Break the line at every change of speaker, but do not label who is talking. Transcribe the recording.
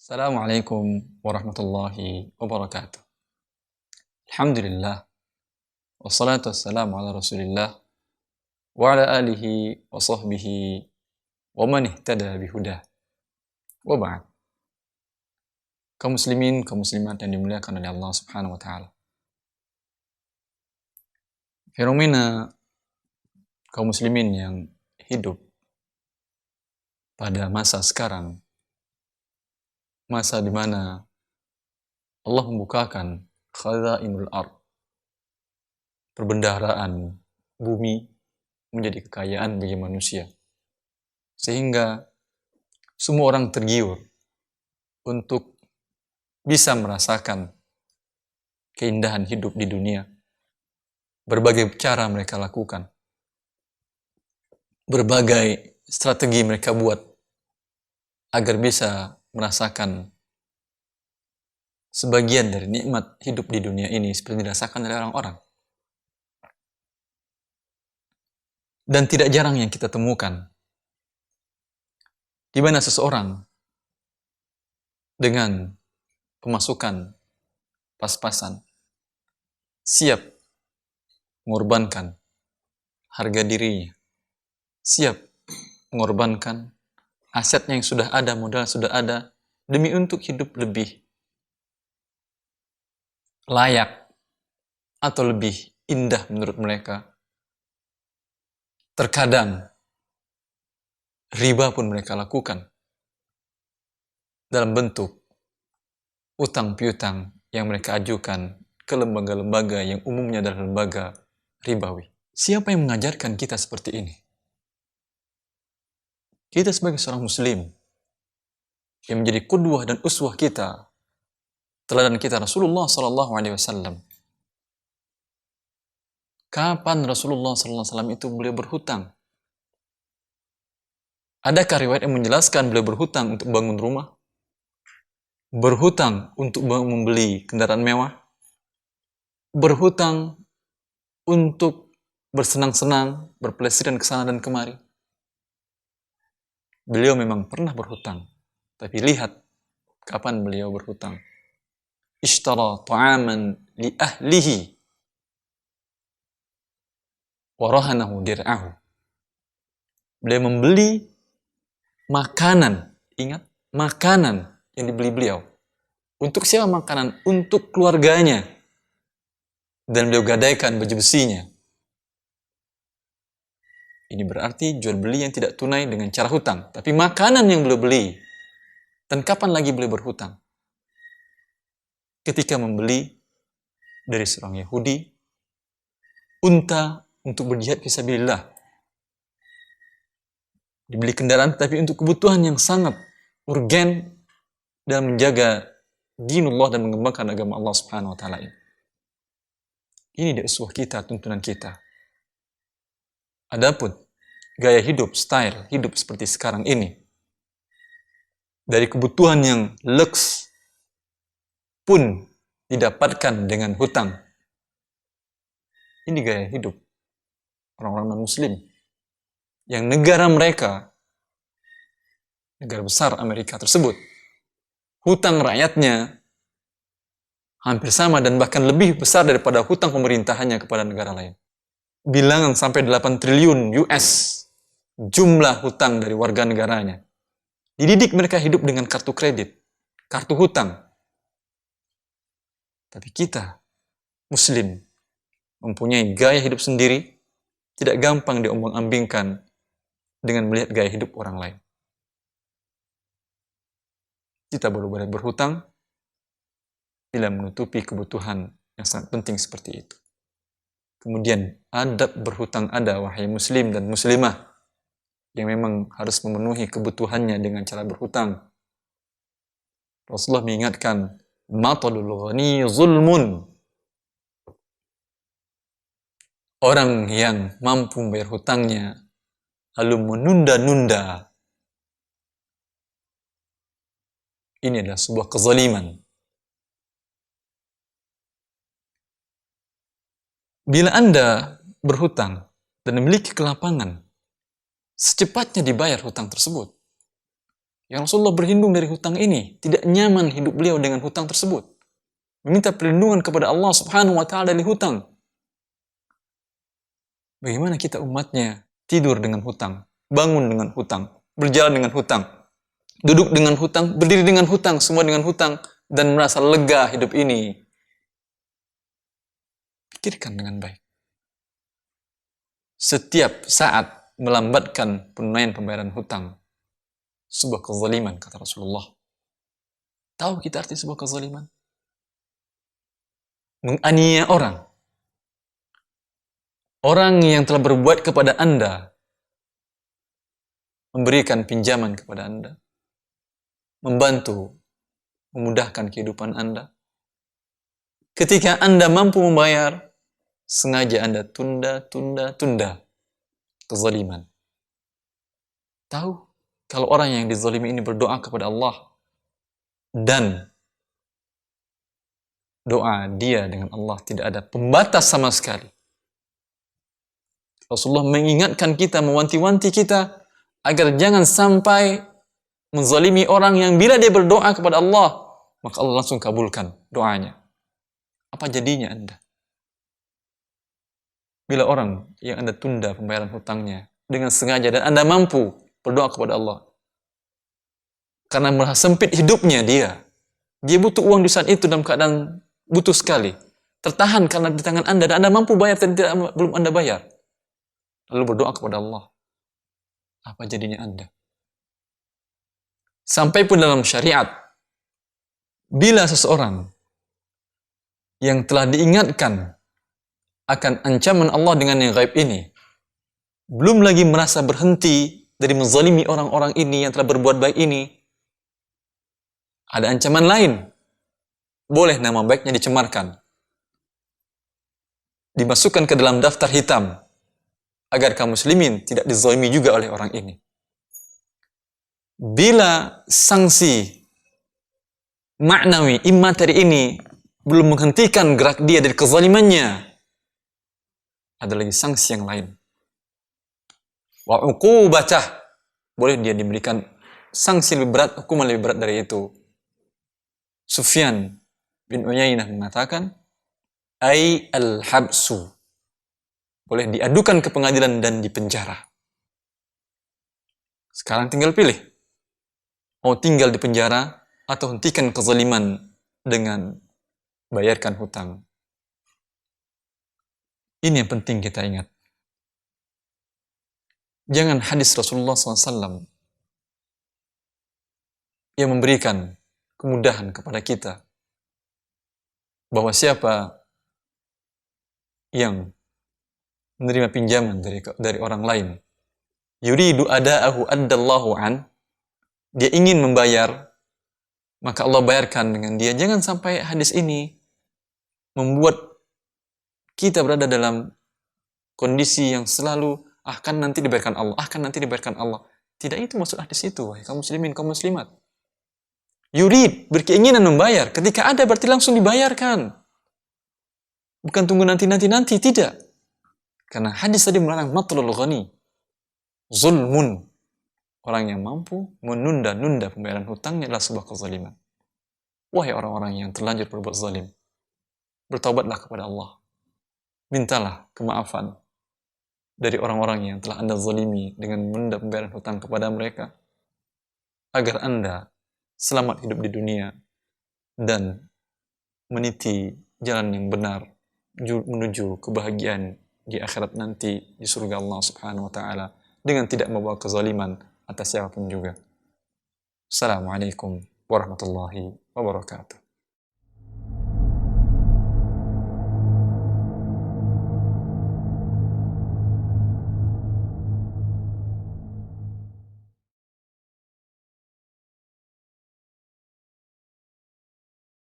Assalamualaikum warahmatullahi wabarakatuh. Alhamdulillah, wassalatu wassalamu ala rasulillah, wa ala alihi wa sahbihi, wa man ihtada bihudah. Wa ba'd. Kaum muslimin, kaum muslimat yang dimuliakan oleh Allah subhanahu wa ta'ala. Fenomena kaum muslimin yang hidup pada masa sekarang, masa di mana Allah membukakan khazainul ard, perbendaharaan bumi menjadi kekayaan bagi manusia, sehingga semua orang tergiur untuk bisa merasakan keindahan hidup di dunia. Berbagai cara mereka lakukan, berbagai strategi mereka buat agar bisa merasakan sebagian dari nikmat hidup di dunia ini seperti dirasakan oleh orang-orang. Dan tidak jarang yang kita temukan di mana seseorang dengan pemasukan pas-pasan siap mengorbankan harga dirinya, siap mengorbankan asetnya yang sudah ada, modal sudah ada, demi untuk hidup lebih layak atau lebih indah menurut mereka. Terkadang riba pun mereka lakukan dalam bentuk utang piutang yang mereka ajukan ke lembaga-lembaga yang umumnya adalah lembaga ribawi. Siapa yang mengajarkan kita seperti ini? Kita sebagai seorang muslim yang menjadi qudwah dan uswah kita, teladan kita Rasulullah SAW. Kapan Rasulullah SAW itu beliau berhutang? Adakah riwayat yang menjelaskan beliau berhutang untuk bangun rumah? Berhutang untuk membeli kendaraan mewah? Berhutang untuk bersenang-senang, berpelesiran ke sana dan kemari? Beliau memang pernah berhutang, tapi lihat kapan beliau berhutang. Ishtara ta'aman li ahlihi wa rahanahu dir'ahu. Beliau membeli makanan, ingat, makanan yang dibeli beliau. Untuk siapa makanan? Untuk keluarganya. Dan beliau gadaikan baju besinya. Ini berarti jual beli yang tidak tunai dengan cara hutang, tapi makanan yang beliau beli. Dan kapan lagi beliau berhutang? Ketika membeli dari seorang Yahudi unta untuk berjihad fisabilillah. Dibeli kendaraan tapi untuk kebutuhan yang sangat urgen dalam menjaga dinullah dan mengembangkan agama Allah Subhanahu wa taala ini. Ini dia uswah kita, tuntunan kita. Adapun gaya hidup, style hidup seperti sekarang ini, dari kebutuhan yang luks pun didapatkan dengan hutang. Ini gaya hidup orang-orang non-muslim yang negara mereka, negara besar Amerika tersebut, hutang rakyatnya hampir sama dan bahkan lebih besar daripada hutang pemerintahannya kepada negara lain. Bilangan sampai 8 triliun US jumlah hutang dari warga negaranya. Dididik mereka hidup dengan kartu kredit, kartu hutang. Tapi kita, muslim, mempunyai gaya hidup sendiri, tidak gampang diombang-ambingkan dengan melihat gaya hidup orang lain. Kita baru boleh berhutang bila menutupi kebutuhan yang sangat penting seperti itu. Kemudian adab berhutang ada, wahai muslim dan muslimah, yang memang harus memenuhi kebutuhannya dengan cara berhutang. Rasulullah mengingatkan, matalul ghani zulmun. Orang yang mampu membayar hutangnya lalu menunda-nunda, ini adalah sebuah kezaliman. Bila Anda berhutang dan memiliki kelapangan, secepatnya dibayar hutang tersebut. Ya Rasulullah berlindung dari hutang ini. Tidak nyaman hidup beliau dengan hutang tersebut. Meminta perlindungan kepada Allah subhanahu wa ta'ala dari hutang. Bagaimana kita umatnya tidur dengan hutang, bangun dengan hutang, berjalan dengan hutang, duduk dengan hutang, berdiri dengan hutang, semua dengan hutang, dan merasa lega hidup ini. Pikirkan dengan baik. Setiap saat melambatkan penunaian pembayaran hutang, sebuah kezaliman, kata Rasulullah. Tahu kita arti sebuah kezaliman? Menganiaya orang. Orang yang telah berbuat kepada Anda, memberikan pinjaman kepada Anda, membantu, memudahkan kehidupan Anda. Ketika Anda mampu membayar, sengaja Anda tunda. Kezaliman. Tahu, kalau orang yang dizalimi ini berdoa kepada Allah, dan doa dia dengan Allah tidak ada pembatas sama sekali. Rasulullah mengingatkan kita, mewanti-wanti kita agar jangan sampai menzalimi orang yang bila dia berdoa kepada Allah, maka Allah langsung kabulkan doanya. Apa jadinya Anda? Bila orang yang Anda tunda pembayaran hutangnya dengan sengaja dan Anda mampu berdoa kepada Allah, karena merasa sempit hidupnya dia butuh uang di saat itu dalam keadaan butuh sekali, tertahan karena di tangan Anda dan Anda mampu bayar dan belum Anda bayar, lalu berdoa kepada Allah, apa jadinya Anda? Sampai pun dalam syariat, bila seseorang yang telah diingatkan akan ancaman Allah dengan yang gaib ini, belum lagi merasa berhenti dari menzalimi orang-orang ini yang telah berbuat baik ini, ada ancaman lain. Boleh nama baiknya dicemarkan, dimasukkan ke dalam daftar hitam, agar kaum muslimin tidak dizalimi juga oleh orang ini. Bila sanksi maknawi, imateri ini belum menghentikan gerak dia dari kezalimannya, ada lagi sanksi yang lain. Wa uqubatah, boleh dia diberikan sanksi lebih berat, hukuman lebih berat dari itu. Sufyan bin Uyainah mengatakan, ai al-habsu, boleh diadukan ke pengadilan dan dipenjara. Sekarang tinggal pilih, mau tinggal di penjara atau hentikan kezaliman dengan bayarkan hutang. Ini yang penting kita ingat. Jangan hadis Rasulullah SAW yang memberikan kemudahan kepada kita bahwa siapa yang menerima pinjaman dari orang lain, yuridu ada'ahu addallahu an, dia ingin membayar, maka Allah bayarkan dengan dia. Jangan sampai hadis ini membuat kita berada dalam kondisi yang selalu akan nanti dibayarkan Allah. Tidak itu maksud hadis itu, wahai kaum muslimin, kaum muslimat. Yurid, berkeinginan membayar. Ketika ada berarti langsung dibayarkan. Bukan tunggu nanti, tidak. Karena hadis tadi melarang matlul ghani, zulmun. Orang yang mampu menunda-nunda pembayaran hutangnya adalah sebuah kezaliman. Wahai orang-orang yang terlanjur berbuat zalim, bertaubatlah kepada Allah. Mintalah kemaafan dari orang-orang yang telah Anda zalimi dengan menunda pembayaran hutang kepada mereka, agar Anda selamat hidup di dunia dan meniti jalan yang benar menuju kebahagiaan di akhirat nanti di surga Allah Subhanahu wa taala dengan tidak membawa kezaliman atas siapapun juga. Assalamualaikum warahmatullahi wabarakatuh.